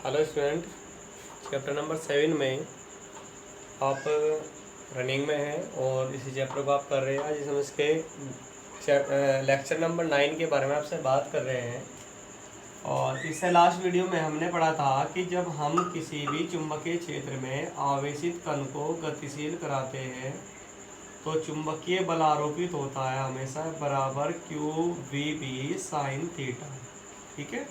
Hello student, chapter number 7 में आप running में हैं और इसी चैप्टर को आप कर रहे हैं। आज हम इसके लेक्चर नंबर 9 के बारे में आपसे बात कर रहे हैं। और इससे लास्ट वीडियो में हमने पढ़ा था कि जब हम किसी भी चुंबकीय क्षेत्र में आवेशित कण को गतिशील कराते हैं तो चुंबकीय बल आरोपित होता है हमेशा बराबर q v b sine theta. ठीक है,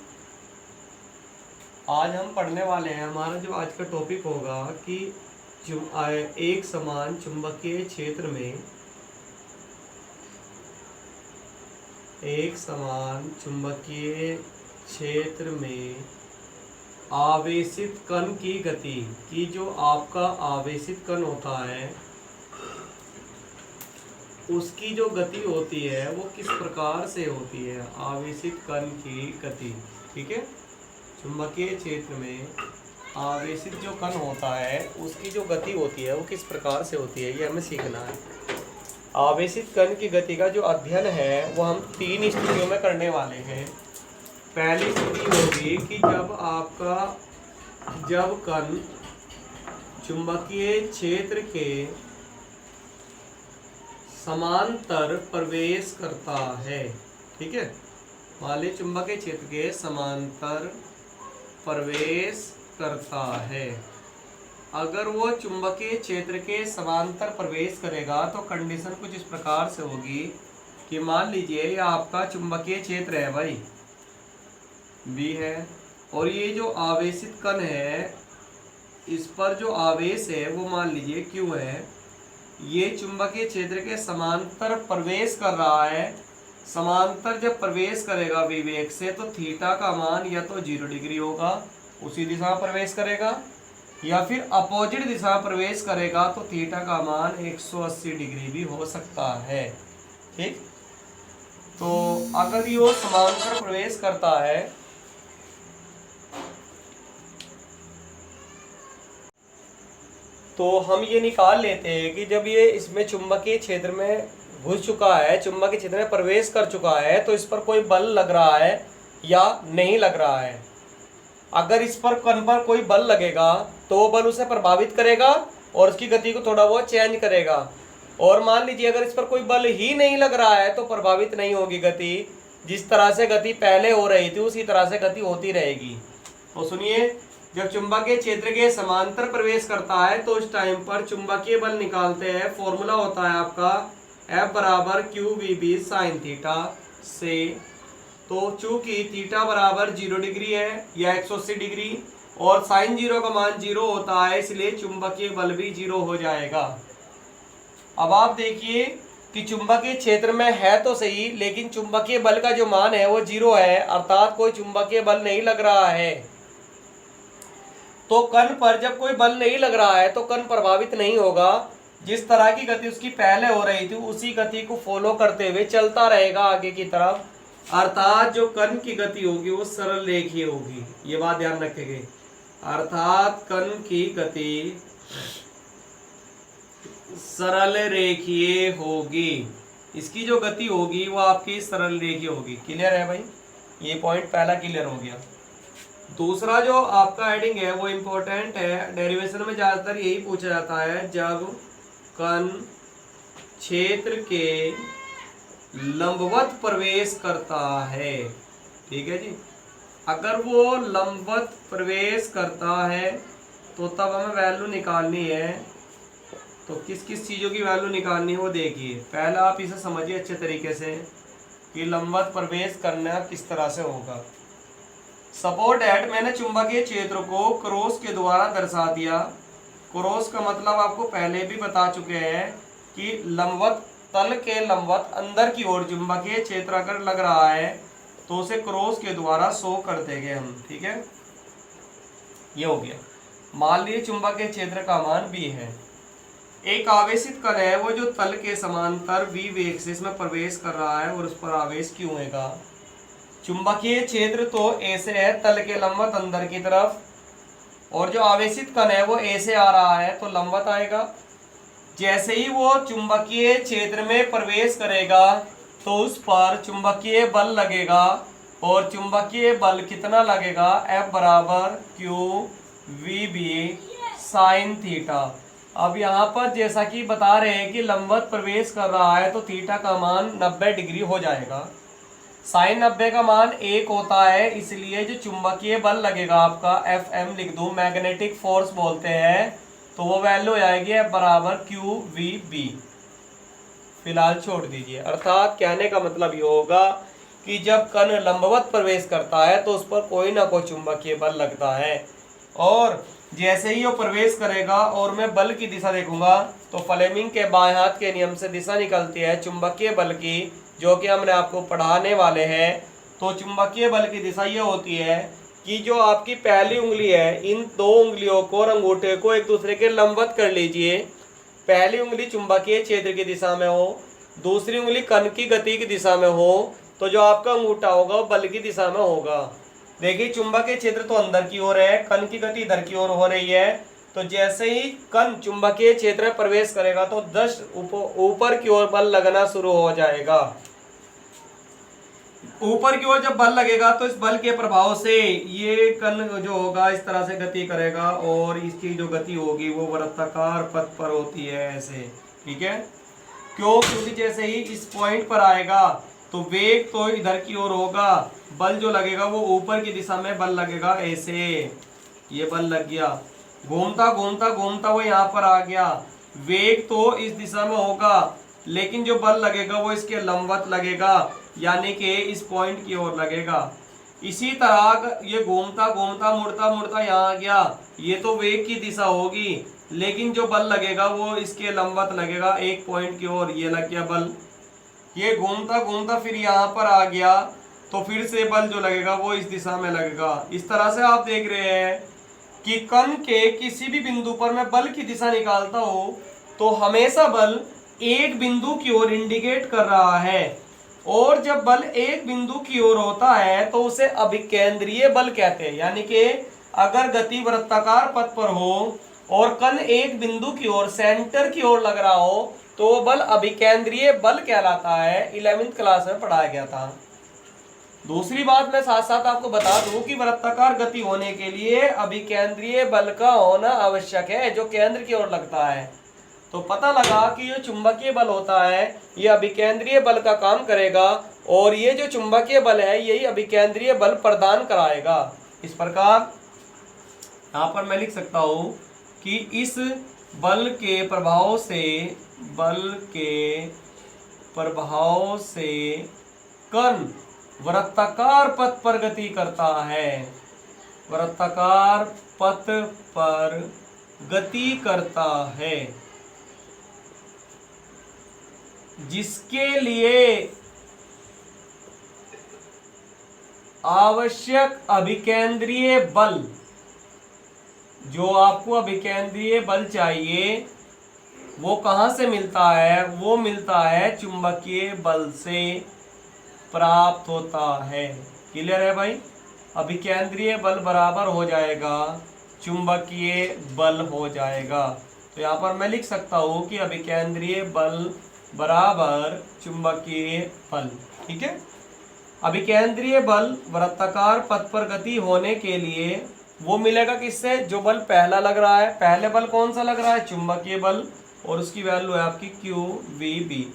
आज हम पढ़ने वाले हैं, हमारा जो आज का टॉपिक होगा कि एक समान चुंबकीय क्षेत्र में आवेशित कण की गति की जो आपका आवेशित कण होता है उसकी जो गति होती है वो किस प्रकार से होती है। आवेशित कण की गति, ठीक है, चुंबकीय क्षेत्र में आवेशित जो कण होता है उसकी जो गति होती है वो किस प्रकार से होती है, ये हमें सीखना है। आवेशित कण की गति का जो अध्ययन है वो हम 3 स्थितियों में करने वाले हैं। पहली स्थिति होगी कि जब कण चुंबकीय क्षेत्र के समांतर प्रवेश करता है। ठीक है, मान लीजिए चुंबकीय क्षेत्र के समांतर प्रवेश करता है। अगर वो चुंबकीय क्षेत्र के समांतर प्रवेश करेगा तो कंडीशन कुछ इस प्रकार से होगी कि मान लीजिए ये आपका चुंबकीय क्षेत्र है भाई, बी है, और ये जो आवेशित कण है इस पर जो आवेश है वो मान लीजिए क्यू है। ये चुंबकीय क्षेत्र के समांतर प्रवेश कर रहा है। समांतर जब प्रवेश करेगा विवेक से तो थीटा का मान या तो 0 डिग्री होगा, उसी दिशा में प्रवेश करेगा, या फिर अपोजिट दिशा में प्रवेश करेगा तो थीटा का मान 180 डिग्री भी हो सकता है। ठीक, तो अगर ये समांतर प्रवेश करता है तो हम ये निकाल लेते हैं कि जब ये इसमें चुंबकीय क्षेत्र में घुस चुका है, चुंबकीय क्षेत्र में प्रवेश कर चुका है तो इस पर कोई बल लग रहा है या नहीं लग रहा है। अगर इस पर कण पर कोई बल लगेगा तो वो बल उसे प्रभावित करेगा और उसकी गति को थोड़ा बहुत चेंज करेगा। और मान लीजिए अगर इस पर कोई बल ही नहीं लग रहा है तो प्रभावित नहीं होगी गति, जिस तरह से गति पहले हो रही थी उसी तरह से गति होती रहेगी। तो सुनिए, जब चुंबकीय क्षेत्र के समांतर प्रवेश करता है तो उस टाइम पर चुंबकीय बल निकालते हैं। फॉर्मूला होता है आपका F बराबर q v b sine theta से। तो चूंकि थीटा बराबर 0 डिग्री है या 180 डिग्री और साइन 0 का मान 0 होता है, इसलिए चुंबकीय बल भी 0 हो जाएगा। अब आप देखिए कि चुंबकीय क्षेत्र में है तो सही, लेकिन चुंबकीय बल का जो मान है वो 0 है, अर्थात कोई चुंबकीय बल नहीं लग रहा है। तो कण पर जब कोई बल नहीं लग रहा है तो कण प्रभावित नहीं होगा। जिस तरह की गति उसकी पहले हो रही थी उसी गति को फॉलो करते हुए चलता रहेगा आगे की तरफ, अर्थात जो कण की गति होगी वो सरल रेखीय होगी। ये बात ध्यान रखेंगे, अर्थात कण की गति सरल रेखीय होगी। इसकी जो गति होगी वो आपकी सरल रेखीय होगी। क्लियर है भाई, ये पॉइंट पहला क्लियर हो गया। दूसरा जो आपका हेडिंग है वो इम्पोर्टेंट है, डेरिवेशन में ज्यादातर यही पूछा जाता है। जब कण क्षेत्र के लंबवत प्रवेश करता है, ठीक है जी, अगर वो लंबवत प्रवेश करता है तो तब हमें वैल्यू निकालनी है। तो किस किस चीज़ों की वैल्यू निकालनी है वो देखिए। पहला आप इसे समझिए अच्छे तरीके से कि लंबवत प्रवेश करना किस तरह से होगा। सपोज दैट मैंने चुंबकीय क्षेत्र को क्रॉस के द्वारा दर्शा दिया। क्रॉस का मतलब आपको पहले भी बता चुके हैं कि लंबवत, तल के लंबवत अंदर की ओर चुंबकीय क्षेत्र अगर लग रहा है तो उसे क्रॉस के द्वारा शो कर देंगे हम। ठीक है, ये हो गया। मान लीजिए चुंबकीय क्षेत्र का मान B है। एक आवेशित कण है वो जो तल के समांतर v वेग से इसमें प्रवेश कर रहा है और उस पर आवेश Q होगा। चुंबकीय क्षेत्र तो A से है, तल के लंबवत अंदर की तरफ, और जो आवेशित कण है वो A से आ रहा है तो लंबवत आएगा। जैसे ही वो चुंबकीय क्षेत्र में प्रवेश करेगा तो उस पर चुंबकीय बल लगेगा और चुंबकीय बल कितना लगेगा, F बराबर q v b sine theta. अब यहाँ पर जैसा कि बता रहे हैं कि लंबवत प्रवेश कर रहा है तो थीटा का मान 90 डिग्री हो जाएगा। साइन 90 का मान 1 होता है, इसलिए जो चुंबकीय बल लगेगा आपका एफ एम लिख दूं, मैग्नेटिक फोर्स बोलते हैं, तो वो वैल्यू आएगी F बराबर क्यू वी बी। फिलहाल छोड़ दीजिए। अर्थात कहने का मतलब ये होगा कि जब कण लंबवत प्रवेश करता है तो उस पर कोई ना कोई चुंबकीय बल लगता है, और जैसे ही वो प्रवेश करेगा और मैं बल की दिशा देखूंगा तो फ्लेमिंग के बाएं हाथ के नियम से दिशा निकलती है चुंबकीय बल की, जो कि हमने आपको पढ़ाने वाले हैं। तो चुंबकीय बल की दिशा ये होती है कि जो आपकी पहली उंगली है, इन दो उंगलियों को और अंगूठे को एक दूसरे के लंबवत कर लीजिए। पहली उंगली चुंबकीय क्षेत्र की दिशा में हो, दूसरी उंगली कण की गति की दिशा में हो, तो जो आपका अंगूठा होगा वो बल की दिशा में होगा। देखिए चुंबकीय क्षेत्र तो अंदर की ओर है, कण की गति इधर की ओर हो रही है। तो जैसे ही कण चुंबकीय क्षेत्र में प्रवेश करेगा तो 10 ऊपर की ओर बल लगना शुरू हो जाएगा। ऊपर की ओर जब बल लगेगा तो इस बल के प्रभाव से ये कण जो होगा इस तरह से गति करेगा, और इसकी जो गति होगी वो वृत्ताकार पथ पर होती है ऐसे। ठीक है, क्यों? क्योंकि जैसे ही इस पॉइंट पर आएगा तो वेग तो इधर की ओर होगा, बल जो लगेगा वो ऊपर की दिशा में बल लगेगा ऐसे। ये बल लग गया, घूमता घूमता घूमता वो यहाँ पर आ गया। वेग तो इस दिशा में होगा लेकिन जो बल लगेगा वो इसके लंबवत लगेगा, यानी कि इस पॉइंट की ओर लगेगा। इसी तरह ये घूमता घूमता मुड़ता मुड़ता यहाँ आ गया, ये तो वेग की दिशा होगी लेकिन जो बल लगेगा वो इसके लंबवत लगेगा एक पॉइंट की ओर। ये लग गया बल। ये घूमता घूमता फिर यहाँ पर आ गया तो फिर से बल जो लगेगा वो इस दिशा में लगेगा। इस तरह से आप देख रहे हैं कि कण के किसी भी बिंदु पर मैं बल की दिशा निकालता हूं तो हमेशा बल एक बिंदु की ओर इंडिकेट कर रहा है, और जब बल एक बिंदु की ओर होता है तो उसे अभिकेंद्रीय बल कहते हैं। यानी कि अगर गति वृत्ताकार पथ पर हो और कण एक बिंदु की ओर सेंटर की ओर लग रहा हो तो वो बल अभिकेंद्रीय बल कहलाता है। 11वीं क्लास में पढ़ाया गया था। दूसरी बात मैं साथ साथ आपको बता दूं कि वृत्ताकार गति होने के लिए अभिकेंद्रीय बल का होना आवश्यक है, जो केंद्र की ओर लगता है। तो पता लगा कि ये चुंबकीय बल होता है, ये अभिकेंद्रीय बल का काम करेगा, और ये जो चुंबकीय बल है यही अभिकेंद्रीय बल प्रदान कराएगा। इस प्रकार यहाँ पर मैं लिख सकता हूं कि इस बल के प्रभाव से कण वृत्ताकार पथ पर गति करता है, वृत्ताकार पथ पर गति करता है, जिसके लिए आवश्यक अभिकेंद्रीय बल, जो आपको अभिकेंद्रीय बल चाहिए वो कहाँ से मिलता है? वो मिलता है चुंबकीय बल से प्राप्त होता है। क्लियर है भाई? अभिकेंद्रीय बल बराबर हो जाएगा चुंबकीय बल हो जाएगा। तो यहाँ पर मैं लिख सकता हूँ कि अभिकेंद्रीय बल बराबर चुंबकीय बल। ठीक है, अभिकेंद्रीय बल वृत्ताकार पथ पर गति होने के लिए वो मिलेगा किससे? जो बल पहला लग रहा है। पहले बल कौन सा लग रहा है? चुंबकीय बल, और उसकी वैल्यू है आपकी क्यू वी बी।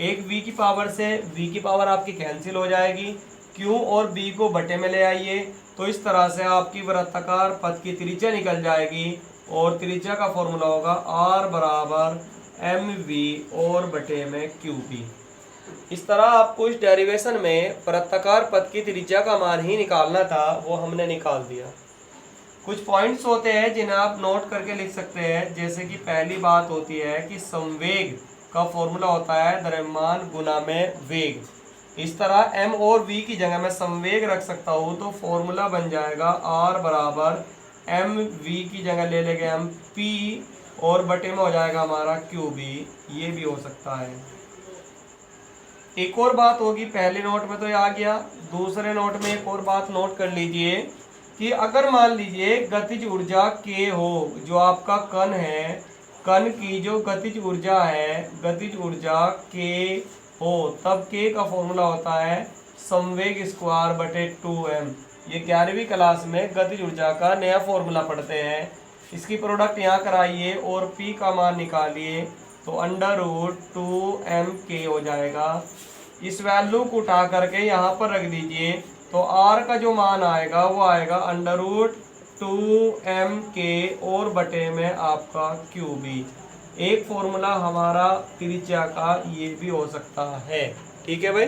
एक v की पावर से v की पावर आपकी कैंसिल हो जाएगी, q और b को बटे में ले आइए, तो इस तरह से आपकी वृत्ताकार पथ की त्रिज्या निकल जाएगी, और त्रिज्या का फॉर्मूला होगा r बराबर mv और बटे में qb। इस तरह आपको इस डेरिवेशन में वृत्ताकार पथ की त्रिज्या का मान ही निकालना था, वो हमने निकाल दिया। कुछ पॉइंट्स होते हैं जिन्हें आप नोट करके लिख सकते हैं, जैसे कि पहली बात होती है कि संवेग का फॉर्मूला होता है द्रव्यमान गुना में वेग। इस तरह m और v की जगह मैं संवेग रख सकता हूँ, तो फॉर्मूला बन जाएगा r बराबर mv की जगह ले लेंगे हम p और बटे में हो जाएगा हमारा qb। ये भी हो सकता है। एक और बात होगी, पहले नोट में तो ये आ गया, दूसरे नोट में एक और बात नोट कर लीजिए कि अगर मान लीजिए गतिज ऊर्जा k हो, जो आपका कण है, कण की जो गतिज ऊर्जा है, गतिज ऊर्जा k हो, तब k का फॉर्मूला होता है संवेग स्क्वायर बटे 2m। ये 11वीं क्लास में गतिज ऊर्जा का नया फॉर्मूला पढ़ते हैं। इसकी प्रोडक्ट यहाँ कराइए और p का मान निकालिए तो √2m k हो जाएगा। इस वैल्यू को उठा करके यहाँ पर रख दीजिए तो r का जो मान आएगा वो आएगा √2m k और बटे में आपका qb। एक फॉर्मूला हमारा त्रिज्या का ये भी हो सकता है। ठीक है भाई।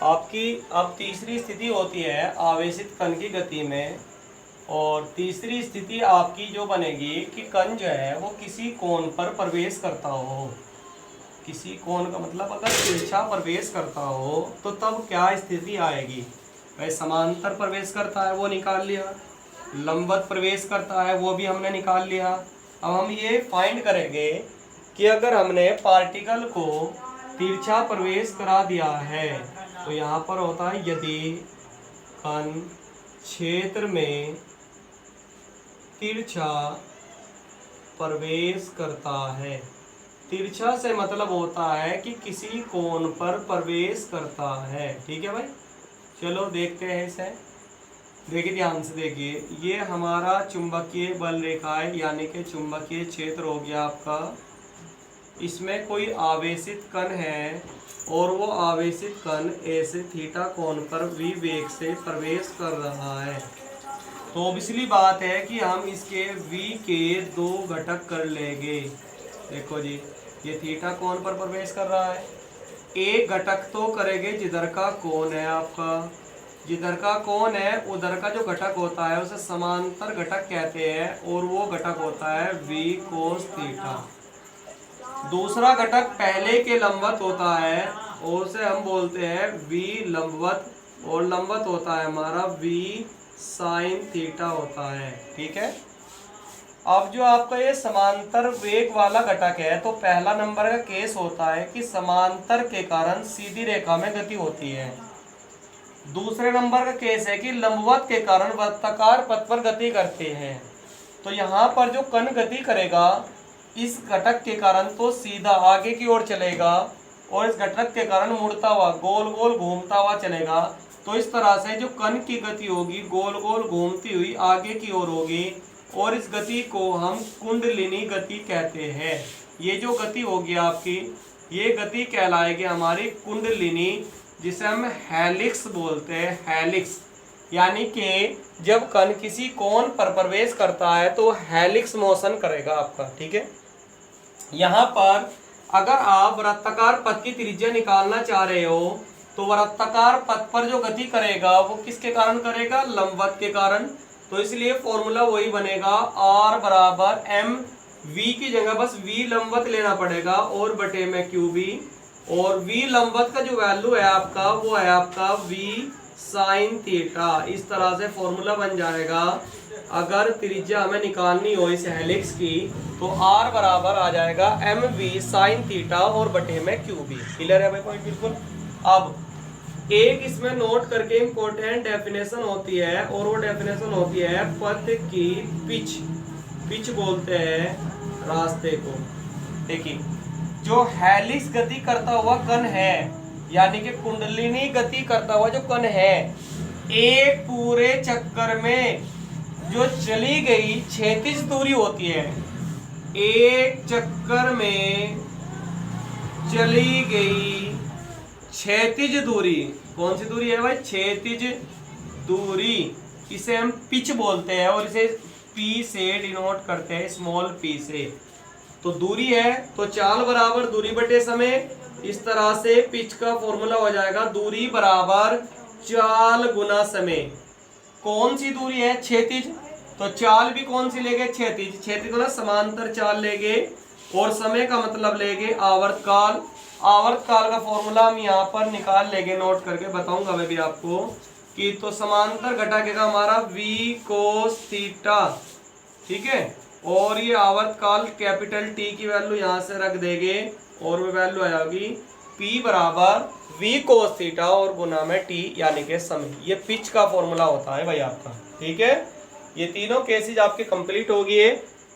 आपकी अब तीसरी स्थिति होती है आवेशित कण की गति में, और तीसरी स्थिति आपकी जो बनेगी कि कण जो है वो किसी कोण पर प्रवेश करता हो। किसी कोण का मतलब अगर तिरछा प्रवेश करता हो तो तब क्या स्थिति आएगी भाई। समांतर प्रवेश करता है वो निकाल लिया, लंबवत प्रवेश करता है वो भी हमने निकाल लिया। अब हम ये फाइंड करेंगे कि अगर हमने पार्टिकल को तिरछा प्रवेश करा दिया है तो यहाँ पर होता है यदि कण क्षेत्र में तिरछा प्रवेश करता है। तिरछा से मतलब होता है कि किसी कोण पर प्रवेश करता है। ठीक है भाई। चलो देखते हैं इसे। देखिए ध्यान से देखिए, ये हमारा चुंबकीय बल रेखा है यानी कि चुंबकीय क्षेत्र हो गया आपका। इसमें कोई आवेशित कण है और वो आवेशित कण ऐसे थीटा कोण पर v वेग से प्रवेश कर रहा है। तो ऑब्वियसली बात है कि हम इसके v के दो घटक कर लेंगे। देखो जी, ये थीटा कोण पर प्रवेश कर रहा है। एक घटक तो करेंगे जिधर का कोण है आपका, जिधर का कोण है उधर का जो घटक होता है उसे समांतर घटक कहते हैं और वो घटक होता है v cos थीटा। दूसरा घटक पहले के लंबवत होता है और उसे हम बोलते हैं v लंबवत, और लंबवत होता है हमारा v sin थीटा होता है। ठीक है। अब जो आपका ये समांतर वेग वाला घटक है तो पहला नंबर का केस होता है कि समांतर के कारण सीधी रेखा में गति होती है। दूसरे नंबर का केस है कि लंबवत के कारण वृत्ताकार पथ पर गति करते हैं। तो यहाँ पर जो कण गति करेगा इस घटक के कारण तो सीधा आगे की ओर चलेगा और इस घटक के कारण मुड़ता हुआ गोल गोल घूमता हुआ चलेगा। तो इस तरह से जो कण की गति होगी गोल गोल घूमती हुई आगे की ओर होगी और इस गति को हम कुंडलिनी गति कहते हैं। ये जो गति होगी आपकी, ये गति कहलाएगी हमारी कुंडलिनी, जिसे हम हेलिक्स बोलते हैं। हेलिक्स यानी कि जब कण किसी कोण पर प्रवेश करता है तो हेलिक्स मोशन करेगा आपका। ठीक है। यहाँ पर अगर आप वृत्ताकार पथ की त्रिज्या निकालना चाह रहे हो तो वृत्ताकार पथ पर जो गति करेगा वो किसके कारण करेगा, लंबवत के कारण। तो इसलिए फॉर्मूला वही बनेगा r बराबर m, v की जगह बस v लंबवत लेना पड़ेगा और बटे में qb, और v लंबवत का जो वैल्यू है आपका वो है आपका v sin थीटा। इस तरह से फॉर्मूला बन जाएगा। अगर त्रिज्या हमें निकालनी हो इस हेलिक्स की तो r बराबर आ जाएगा mv sin थीटा और बटे में qb। क्लियर है भाई पॉइंट बिल्कुल। अब एक इसमें नोट करके इम्पोर्टेंट डेफिनेशन होती है और वो डेफिनेशन होती है पथ की पिच। पिच बोलते हैं रास्ते को। देखिए, जो हेलिक्स गति करता हुआ कण है यानी कि कुंडलिनी गति करता हुआ जो कण है, एक पूरे चक्कर में जो चली गई क्षैतिज दूरी होती है, एक चक्कर में चली गई क्षैतिज दूरी, कौन सी दूरी है भाई, क्षैतिज दूरी, इसे हम पिच बोलते हैं और इसे P से डिनोट करते हैं, स्मॉल p से। तो दूरी है तो चाल बराबर दूरी बटे समय। इस तरह से पिच का फॉर्मूला हो जाएगा दूरी बराबर चाल गुना समय। कौन सी दूरी है, क्षैतिज, तो चाल भी कौन सी लेंगे, क्षैतिज। क्षैतिज मतलब समांतर चाल लेंगे और समय का मतलब लेंगे आवर्तकाल। आवर्तकाल का फॉर्मूला हम यहाँ पर निकाल लेंगे, नोट करके बताऊंगा मैं भी आपको कि तो समांतर घटाएगा हमारा v cos थीटा। ठीक है। और ये आवर्तकाल कैपिटल T की वैल्यू यहाँ से रख देंगे और वो वैल्यू आएगी P बराबर v cos थीटा और गुना में T यानी कि समय। ये पिच का फॉर्मूला होता है भाई आपका। ठीक है। ये तीनों केसेज आपके कंप्लीट हो गए।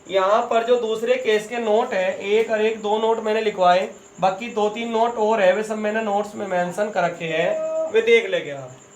यहाँ पर जो दूसरे केस के नोट है, एक और एक 2 नोट मैंने लिखवाए, बाकी 2-3 नोट और है, वे सब मैंने नोट्स में मेंशन कर रखे हैं, वे देख लेंगे आप।